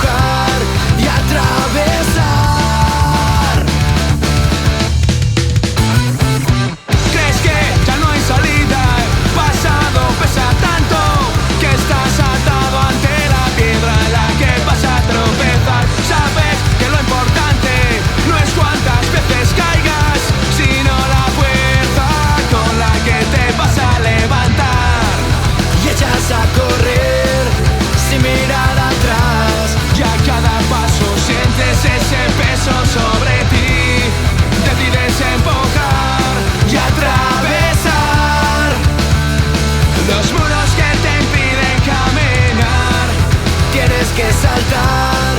empujar y atravesar. ¿Crees que ya no hay salida? El pasado pesa tanto que estás atado ante la piedra en la que vas a tropezar. Sabes que lo importante no es cuántas veces caigas, sino la fuerza con la que te vas a levantar. Y echas a correr sin mirar atrás. Y a cada paso sientes ese peso sobre ti. Decides empujar y atravesar los muros que te impiden caminar. Tienes que saltar